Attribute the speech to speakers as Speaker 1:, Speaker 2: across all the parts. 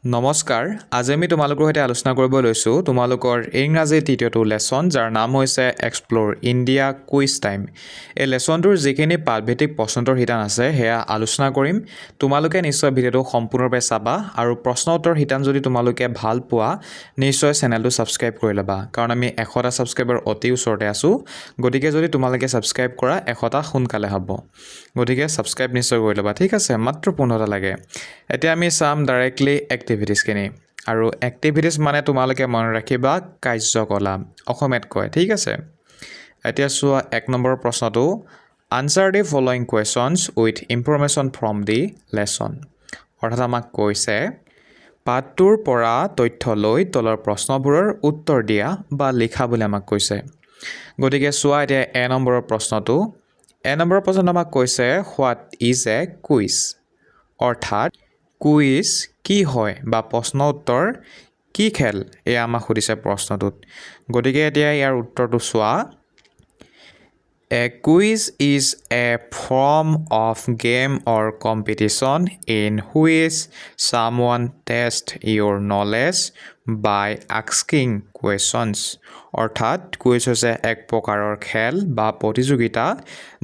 Speaker 1: নমস্কাৰ আজি আমি তোমালোকৰ সৈতে আলোচনা কৰিব লৈছোঁ তোমালোকৰ ইংৰাজী তৃতীয়টো লেসন যাৰ নাম হৈছে এক্সপ্লোৰ ইণ্ডিয়া কুইজ টাইম। এই লেসনটোৰ যিখিনি পাঠভিত্তিক প্ৰশ্নোত্তৰ শিতান আছে সেয়া আলোচনা কৰিম। তোমালোকে নিশ্চয় ভিডিঅ'টো সম্পূৰ্ণৰূপে চাবা আৰু প্ৰশ্ন উত্তৰ শিতান যদি তোমালোকে ভাল পোৱা নিশ্চয় চেনেলটো ছাবস্ক্ৰাইব কৰি ল'বা, কাৰণ আমি 100টা ছাবস্ক্ৰাইবাৰ অতি ওচৰতে আছোঁ। গতিকে যদি তোমালোকে ছাবস্ক্ৰাইব কৰা 100টা সোনকালে হ'ব, গতিকে ছাবস্ক্ৰাইব নিশ্চয় কৰি ল'বা। ঠিক আছে, মাত্ৰ 15টা লাগে। এতিয়া আমি চাম ডাইৰেক্টলি এক্টিভিটিছখিনি, আৰু এক্টিভিটিছ মানে তোমালোকে মনত ৰাখিবা কাৰ্যকলাপ, অসমীয়াত কয়। ঠিক আছে, এতিয়া চোৱা 1 নম্বৰ প্ৰশ্নটো, answer the following questions with information from the lesson. অৰ্থাৎ আমাক কৈছে পাঠটোৰ পৰা তথ্য লৈ তলৰ প্ৰশ্নবোৰৰ উত্তৰ দিয়া বা লিখা বুলি আমাক কৈছে। গতিকে চোৱা এতিয়া এ নম্বৰৰ প্ৰশ্নটো। নম্বৰৰ প্ৰশ্নত আমাক কৈছে হোৱাট ইজ এ কুইজ, অৰ্থাৎ কুইজ কি হয় বা প্ৰশ্ন উত্তৰ কি খেল, এয়া আমাক সুধিছে প্ৰশ্নটোত। গতিকে এতিয়া ইয়াৰ উত্তৰটো চোৱা। A quiz is a form of game or competition in which someone test your knowledge by asking questions. অৰ্থাৎ কুইজ হৈছে এক প্ৰকাৰৰ খেল বা প্ৰতিযোগিতা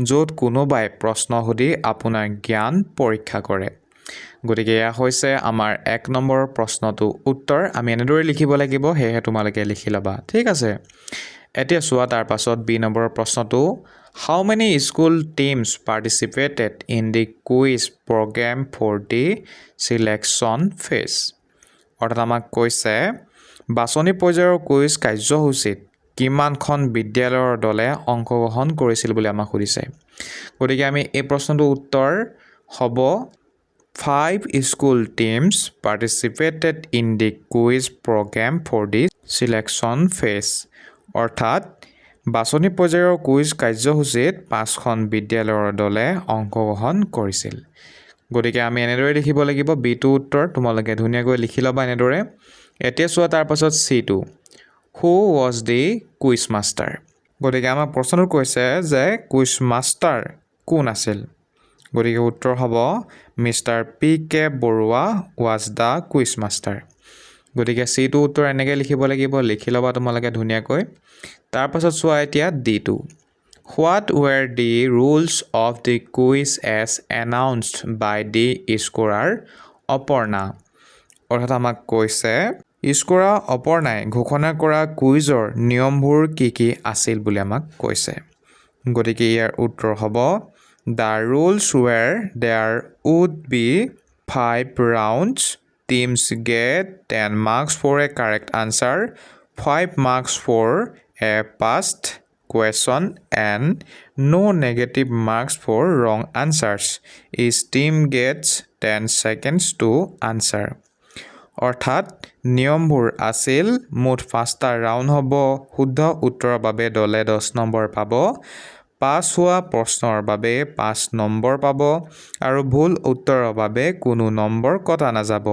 Speaker 1: য'ত কোনোবাই প্ৰশ্ন সুধি আপোনাৰ জ্ঞান পৰীক্ষা কৰে। গতিকে এয়া হৈছে আমাৰ 1 নম্বৰ প্ৰশ্নটো উত্তৰ। আমি এনেদৰে লিখিব লাগিব, সেয়েহে তোমালোকে লিখি ল'বা। ঠিক আছে, এতিয়া চোৱা তাৰ পাছত বি নম্বৰৰ প্ৰশ্নটো, how many school teams participated in the quiz program for the selection phase. অৰ্থাৎ আমাক কৈছে বাছনি পৰ্যায়ৰ কুইজ কাৰ্যসূচীত কিমানখন বিদ্যালয়ৰ দলে অংশগ্ৰহণ কৰিছিল বুলি আমাক সুধিছে। গতিকে আমি এই প্ৰশ্নটোৰ উত্তৰ হ'ব 5 school teams participated in the quiz program for the selection phase. অৰ্থাৎ বাছনি পৰ্যায়ৰ কুইজ কাৰ্যসূচীত 5খন বিদ্যালয়ৰ দলে অংশগ্ৰহণ কৰিছিল। গতিকে আমি এনেদৰে লিখিব লাগিব। বিটো উত্তৰ তোমালোকে ধুনীয়াকৈ লিখি ল'বা এনেদৰে। এতিয়া চোৱা তাৰ পাছত চিটো, who was the quiz master. গতিকে আমাৰ প্ৰশ্নটো কৈছে যে কুইজ মাষ্টাৰ কোন আছিল। গতিকে উত্তৰ হ'ব mister PK Barua was the quiz master. গতিকে চিটো উত্তৰ এনেকৈ লিখিব লাগিব, লিখি ল'বা তোমালোকে ধুনীয়াকৈ। তাৰপাছত চোৱা এতিয়া ডিটো, what were the rules of the quiz as announced by the scorer Aparna. অৰ্থাৎ আমাক কৈছে স্ক'ৰাৰ অপৰ্ণাই ঘোষণা কৰা কুইজৰ নিয়মবোৰ কি কি আছিল বুলি আমাক কৈছে। গতিকে ইয়াৰ উত্তৰ হ'ব the rules were there would be 5 rounds, teams get 10 marks for a correct answer, 5 marks for a past question and no negative marks for wrong answers. Each team gets 10 seconds to answer. অৰ্থাৎ নিয়মবোৰ আছিল মুঠ 5টা round হ'ব, শুদ্ধ উত্তৰৰ বাবে দলে 10 নম্বৰ পাব, পাছ হোৱা প্ৰশ্নৰ বাবে 5 নম্বৰ পাব আৰু ভুল উত্তৰৰ বাবে কোনো নম্বৰ কটা নাযাব।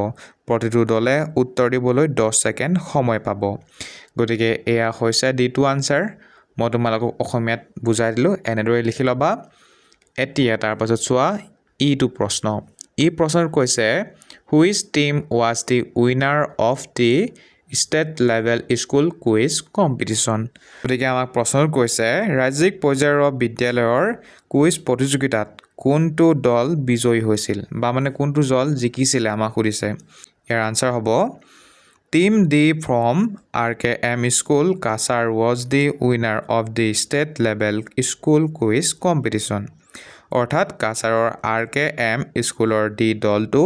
Speaker 1: প্ৰতিটো দলে উত্তৰ দিবলৈ 10 ছেকেণ্ড সময় পাব। গতিকে এয়া হৈছে ডিটো আনচাৰ। মই তোমালোকক অসমীয়াত বুজাই দিলোঁ, এনেদৰে লিখি ল'বা। এতিয়া তাৰপাছত চোৱা ইটো প্ৰশ্ন। এই প্ৰশ্নত কৈছে which team was the winner of the state level school quiz competition. গতিকে আমাক প্ৰশ্নত কৈছে ৰাজ্যিক পৰ্যায়ৰ বিদ্যালয়ৰ কুইজ প্ৰতিযোগিতাত কোনটো দল বিজয়ী হৈছিল, বা মানে কোনটো দল জিকিছিলে আমাক সুধিছে। ইয়াৰ আনচাৰ হ'ব team D from RKM school Cachar was the winner of the state level school quiz competition. অৰ্থাৎ কাছাৰৰ RKM স্কুলৰ ডি দলটো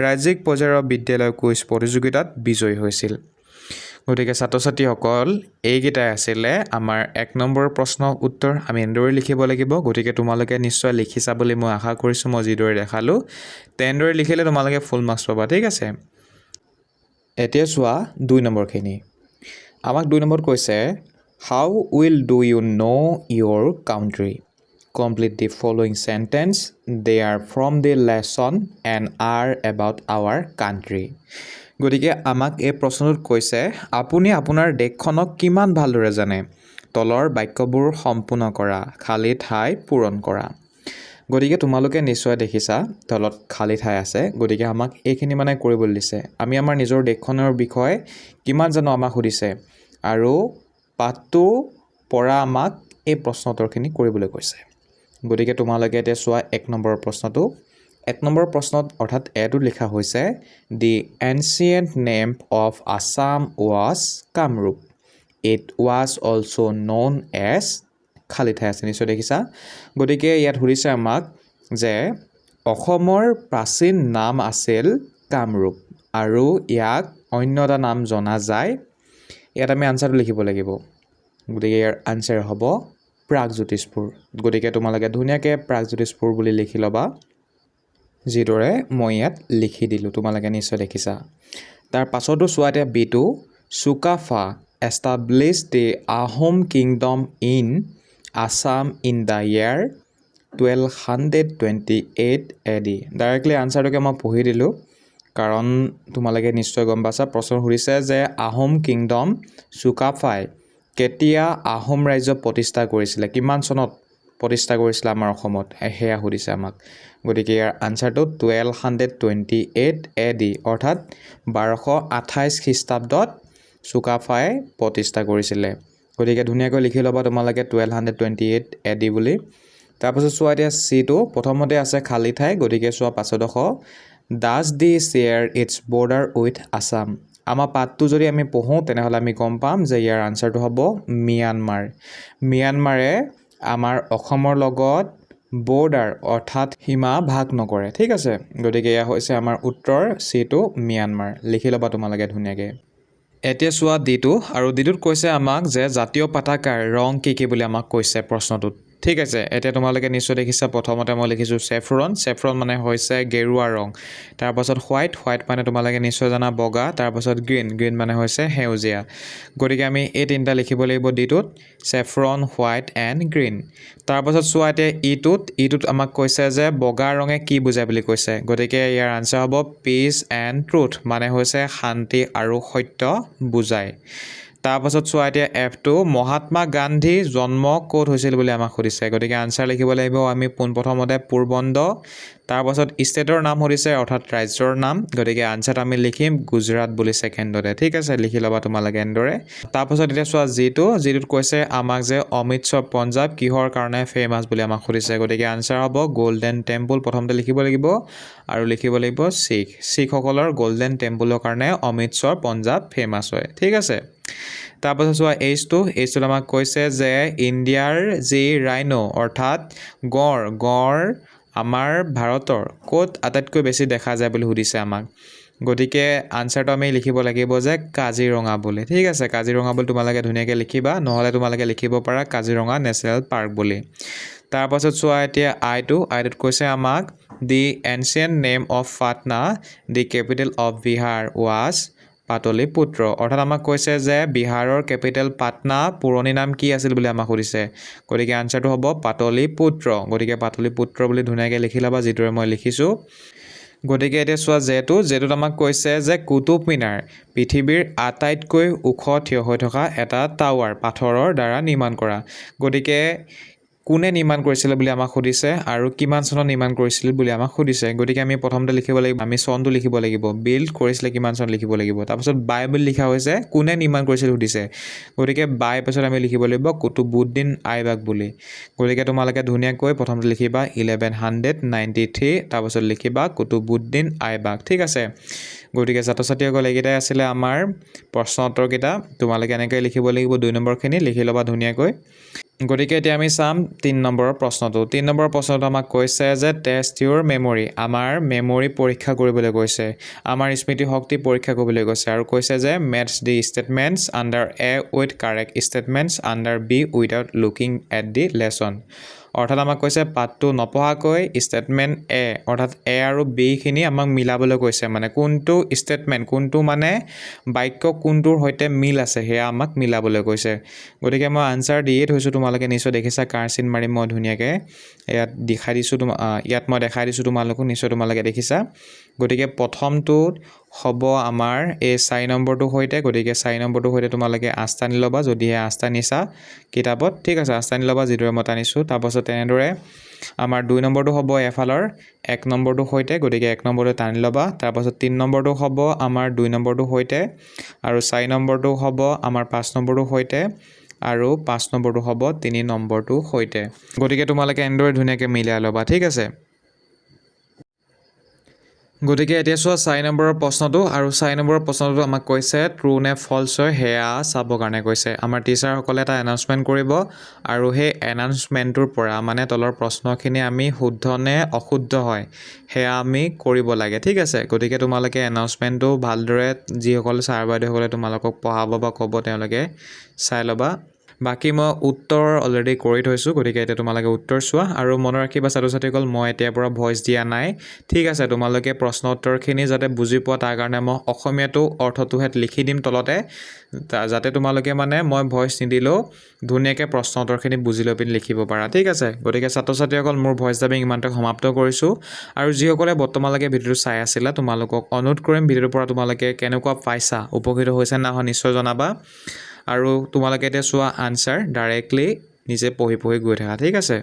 Speaker 1: ৰাজ্যিক পৰ্যায়ৰ বিদ্যালয় কুইজ প্ৰতিযোগিতাত বিজয়ী হৈছিল। গতিকে ছাত্ৰ ছাত্ৰীসকল এইকেইটাই আছিলে আমাৰ 1 নম্বৰ প্ৰশ্নৰ উত্তৰ। আমি এনেদৰে লিখিব লাগিব। গতিকে তোমালোকে নিশ্চয় লিখিছা বুলি মই আশা কৰিছোঁ। মই যিদৰে দেখালোঁ তেনেদৰে লিখিলে তোমালোকে ফুল মাৰ্কছ পাবা। ঠিক আছে, এতিয়া চোৱা 2 নম্বৰখিনি। আমাক 2 নম্বৰত কৈছে how will do you know' your country, complete the following sentence they are from the lesson and are about our country. গতিকে আমাক এই প্ৰশ্নটোত কৈছে আপুনি আপোনাৰ দেশখনক কিমান ভালদৰে জানে, তলৰ বাক্যবোৰ সম্পূৰ্ণ কৰা, খালী ঠাই পূৰণ কৰা। গতিকে তোমালোকে নিশ্চয় দেখিছা তলত খালী ঠাই আছে, গতিকে আমাক এইখিনি মানে কৰিবলৈ দিছে। আমি আমাৰ নিজৰ দেশখনৰ বিষয়ে কিমান জানো আমাক সুধিছে আৰু পাঠটো পৰা আমাক এই প্ৰশ্ন উত্তৰখিনি কৰিবলৈ কৈছে। গতিকে তোমালোকে এতিয়া চোৱা 1 নম্বৰৰ প্ৰশ্নটো। 1 নম্বৰ প্ৰশ্নত অৰ্থাৎ এটোত লিখা হৈছে the ancient name of Assam was Kamrup. It was also' known as খালী ঠাই আছে, নিশ্চয় দেখিছা। গতিকে ইয়াত সুধিছে আমাক যে অসমৰ প্ৰাচীন নাম আছিল কামৰূপ আৰু ইয়াক অন্য এটা নাম জনা যায়। ইয়াত আমি আনচাৰটো লিখিব লাগিব। গতিকে ইয়াৰ আনচাৰ হ'ব প্ৰাগজ্যোতিষপুৰ। গতিকে তোমালোকে ধুনীয়াকৈ প্ৰাগজ্যোতিষপুৰ বুলি লিখি ল'বা, যিদৰে মই ইয়াত লিখি দিলোঁ, তোমালোকে নিশ্চয় দেখিছা। তাৰ পাছতো চোৱা এতিয়া বিটো, Sukapha establish the Ahom kingdom in Assam in the year 1228 AD। Directly আনচাৰটোকে মই পঢ়ি দিলোঁ, কাৰণ তোমালোকে নিশ্চয় গম পাইছা প্ৰশ্ন সুধিছে যে আহোম কিংডম চুকাফাই কেতিয়া আহোম ৰাজ্য প্ৰতিষ্ঠা কৰিছিলে, কিমান চনত প্ৰতিষ্ঠা কৰিছিলে আমাৰ অসমত, সেয়া সুধিছে আমাক। গতিকে ইয়াৰ আনচাৰটো 1228 AD অৰ্থাৎ 1228 খ্ৰীষ্টাব্দত চুকাফাই প্ৰতিষ্ঠা কৰিছিলে। গতিকে ধুনীয়াকৈ লিখি ল'বা তোমালোকে 1228 AD বুলি। তাৰপাছত চোৱা এতিয়া চিটো, প্ৰথমতে আছে খালী ঠাই, গতিকে চোৱা পাছৰডোখ does the share its border with Assam. আমাৰ পাঠটো যদি আমি পঢ়োঁ তেনেহ'লে আমি গম পাম যে ইয়াৰ আনচাৰটো হ'ব ম্যানমাৰ। ম্যানমাৰে আমাৰ অসমৰ লগত বৰ্ডাৰ অৰ্থাৎ সীমা ভাগ নকৰে, ঠিক আছে। গতিকে এয়া হৈছে আমাৰ উত্তৰ চিটো ম্যানমাৰ। লিখি ল'বা তোমালোকে ধুনীয়াকৈ। এতিয়া চোৱা ডিটো, আৰু ডিটোত কৈছে আমাক যে জাতীয় পতাকাৰ ৰং কি কি বুলি আমাক কৈছে প্ৰশ্নটোত, ঠিক আছে। এতিয়া তোমালোকে নিশ্চয় দেখিছা, প্ৰথমতে মই লিখিছোঁ চেফ্ৰন। চেফ্ৰন মানে হৈছে গেৰুৱা ৰং। তাৰপাছত হোৱাইট, হোৱাইট মানে তোমালোকে নিশ্চয় জানা বগা। তাৰপাছত গ্ৰীণ, গ্ৰীণ মানে হৈছে সেউজীয়া। গতিকে আমি এই তিনিটা লিখিব লাগিব ডিটোত, চেফ্ৰন, হোৱাইট এণ্ড গ্ৰীণ। তাৰপাছত চোৱা এতিয়া ইটোত আমাক কৈছে যে বগা ৰঙে কি বুজায় বুলি কৈছে। গতিকে ইয়াৰ আনচাৰ হ'ব পিচ এণ্ড ট্ৰুথ, মানে হৈছে শান্তি আৰু সত্য বুজায়। তাৰপাছত চোৱা এতিয়া এফটো, মহাত্মা গান্ধী জন্ম ক'ত হৈছিল বুলি আমাক সুধিছে। গতিকে আনচাৰ লিখিব লাগিব আমি পোনপ্ৰথমতে পোৰবন্দ। তাৰপাছত ষ্টেটৰ নাম সুধিছে অৰ্থাৎ ৰাজ্যৰ নাম, গতিকে আনচাৰটো আমি লিখিম গুজৰাট বুলি ছেকেণ্ডতে, ঠিক আছে। লিখি ল'বা তোমালোকে এনেদৰে। তাৰপাছত এতিয়া চোৱা যিটোত কৈছে আমাক যে অমৃতসৰ পঞ্জাৱ কিহৰ কাৰণে ফেমাছ বুলি আমাক সুধিছে। গতিকে আনচাৰ হ'ব গল্ডেন টেম্পল, প্ৰথমতে লিখিব লাগিব আৰু লিখিব লাগিব শিখসকলৰ গল্ডেন টেম্পলৰ কাৰণে অমৃতসৰ পঞ্জাৱ ফেমাছ হয়, ঠিক আছে। তাৰপাছত চোৱা এইচটোত আমাক কৈছে যে ইণ্ডিয়াৰ যি ৰাইনো অৰ্থাৎ গঁড় আমাৰ ভাৰতৰ ক'ত আটাইতকৈ বেছি দেখা যায় বুলি সুধিছে আমাক। গতিকে আনচাৰটো আমি লিখিব লাগিব যে কাজিৰঙা বুলি, ঠিক আছে। কাজিৰঙা বুলি তোমালোকে ধুনীয়াকৈ লিখিবা, নহ'লে তোমালোকে লিখিব পাৰা কাজিৰঙা নেশ্যনেল পাৰ্ক বুলি। তাৰপাছত চোৱা এতিয়া আইটোত কৈছে আমাক the ancient name of Patna the capital of Bihar was Pataliputra. অৰ্থাৎ আমাক কৈছে যে বিহাৰৰ কেপিটেল পাটনা পুৰণি নাম কি আছিল বুলি আমাক সুধিছে। গতিকে আনচাৰটো হ'ব পাটলিপুত্ৰ। গতিকে পাটলিপুত্ৰ বুলি ধুনীয়াকৈ লিখি ল'বা, যিদৰে মই লিখিছোঁ। গতিকে এতিয়া চোৱা জেটোত আমাক কৈছে যে কুতুব মিনাৰ পৃথিৱীৰ আটাইতকৈ ওখ থিয় হৈ থকা এটা টাৱাৰ, পাথৰৰ দ্বাৰা নিৰ্মাণ কৰা। গতিকে কোনে নিৰ্মাণ কৰিছিলে বুলি আমাক সুধিছে আৰু কিমান চনত নিৰ্মাণ কৰিছিল বুলি আমাক সুধিছে। গতিকে আমি প্ৰথমতে লিখিব লাগিব, আমি চনটো লিখিব লাগিব, বিল্ড কৰিছিলে কিমান চনত লিখিব লাগিব। তাৰপাছত বাই বুলি লিখা হৈছে, কোনে নিৰ্মাণ কৰিছিল সুধিছে। গতিকে বাই পাছত আমি লিখিব লাগিব কুতুবুদ্দিন আইবাক বুলি। গতিকে তোমালোকে ধুনীয়াকৈ প্ৰথমতে লিখিবা 1193, তাৰপাছত লিখিবা কুতুবুদ্দিন আইবাক, ঠিক আছে। গতিকে ছাত্ৰ ছাত্ৰীসকল এইকেইটাই আছিলে আমাৰ প্ৰশ্ন উত্তৰকেইটা। তোমালোকে এনেকৈ লিখিব লাগিব 2 নম্বৰখিনি, লিখি ল'বা ধুনীয়াকৈ। গতিকে এতিয়া আমি চাম 3 নম্বৰৰ প্ৰশ্নটো। 3 নম্বৰৰ প্ৰশ্নটো আমাক কৈছে যে টেষ্ট ইউৰ মেমৰি, আমাৰ মেমৰি পৰীক্ষা কৰিবলৈ কৈছে, আমাৰ স্মৃতিশক্তি পৰীক্ষা কৰিবলৈ কৈছে, আৰু কৈছে যে match the statements under A with correct statements under B without looking at the lesson. অৰ্থাৎ আমাক কৈছে পাঠটো নপঢ়াকৈ ষ্টেটমেণ্ট এ অৰ্থাৎ এ আৰু বিখিনি আমাক মিলাবলৈ কৈছে, মানে কোনটো ষ্টেটমেণ্ট, কোনটো মানে বাক্য কোনটোৰ সৈতে মিল আছে সেয়া আমাক মিলাবলৈ কৈছে। গতিকে মই আনচাৰ দিয়ে থৈছোঁ, তোমালোকে নিশ্চয় দেখিছা, কাৰচিন মাৰি মই ধুনীয়াকৈ ইয়াত দেখাই দিছোঁ, মই দেখাই দিছোঁ তোমালোকক, নিশ্চয় তোমালোকে দেখিছা। গতিকে প্ৰথমটোত হ'ব আমাৰ এই 4 নম্বৰটোৰ সৈতে। গতিকে 4 নম্বৰটোৰ সৈতে তোমালোকে 8টা নি ল'বা, যদিহে 8টা নিছা কিতাপত। ঠিক আছে, 8টা নি ল'বা, যিদৰে মই টানিছোঁ। তাৰপাছত তেনেদৰে আমাৰ 2 নম্বৰটো হ'ব এফালৰ 1 নম্বৰটোৰ সৈতে। গতিকে 1 নম্বৰটো টানি ল'বা। তাৰপাছত 3 নম্বৰটো হ'ব আমাৰ 2 নম্বৰটোৰ সৈতে, আৰু 4 নম্বৰটো হ'ব আমাৰ 5 নম্বৰটোৰ সৈতে, আৰু 5 নম্বৰটো হ'ব 3 নম্বৰটোৰ সৈতে। গতিকে তোমালোকে এনেদৰে ধুনীয়াকৈ মিলাই ল'বা। ঠিক আছে, গতিকে এতিয়া চোৱা 4 নম্বৰৰ প্ৰশ্নটো, আৰু 4 নম্বৰৰ প্ৰশ্নটো আমাক কৈছে ট্ৰু নে ফল্চ হয় সেয়া চাবৰ কাৰণে কৈছে। আমাৰ টিচাৰসকলে এটা এনাউন্সমেণ্ট কৰিব, আৰু সেই এনাউন্সমেণ্টটোৰ পৰা মানে তলৰ প্ৰশ্নখিনি আমি শুদ্ধ নে অশুদ্ধ হয় সেয়া আমি কৰিব লাগে। ঠিক আছে, গতিকে তোমালোকে এনাউন্সমেণ্টটো ভালদৰে যিসকল ছাৰ বাইদেউসকলে তোমালোকক পঢ়াব বা ক'ব তেওঁলোকে চাই ল'বা। বাকী মই উত্তৰ অলৰেডি কৰি থৈছোঁ, গতিকে এতিয়া তোমালোকে উত্তৰ চোৱা। আৰু মনত ৰাখিবা ছাত্ৰ ছাত্ৰীসকল, মই এতিয়াৰ পৰা ভইচ দিয়া নাই। ঠিক আছে, তোমালোকে প্ৰশ্ন উত্তৰখিনি যাতে বুজি পোৱা তাৰ কাৰণে মই অসমীয়াটো অৰ্থটোহে লিখি দিম তলতে, যাতে তোমালোকে মানে মই ভইচ নিদিলেও ধুনীয়াকৈ প্ৰশ্ন উত্তৰখিনি বুজি লৈ পিনি লিখিব পাৰা। ঠিক আছে, গতিকে ছাত্ৰ ছাত্ৰীসকল মোৰ ভইচ ডাবিং ইমানতে সমাপ্ত কৰিছোঁ। আৰু যিসকলে বৰ্তমানলৈকে ভিডিঅ'টো চাই আছিলা তোমালোকক অনুৰোধ কৰিম, ভিডিঅ'টোৰ পৰা তোমালোকে কেনেকুৱা পাইছা, উপকৃত হৈছে নে নহয় নিশ্চয় জনাবা। আৰু তোমালোকে এতিয়া চোৱা আনচাৰ ডাইৰেক্টলি নিজে পঢ়ি পঢ়ি গৈ থাকা। ঠিক আছে।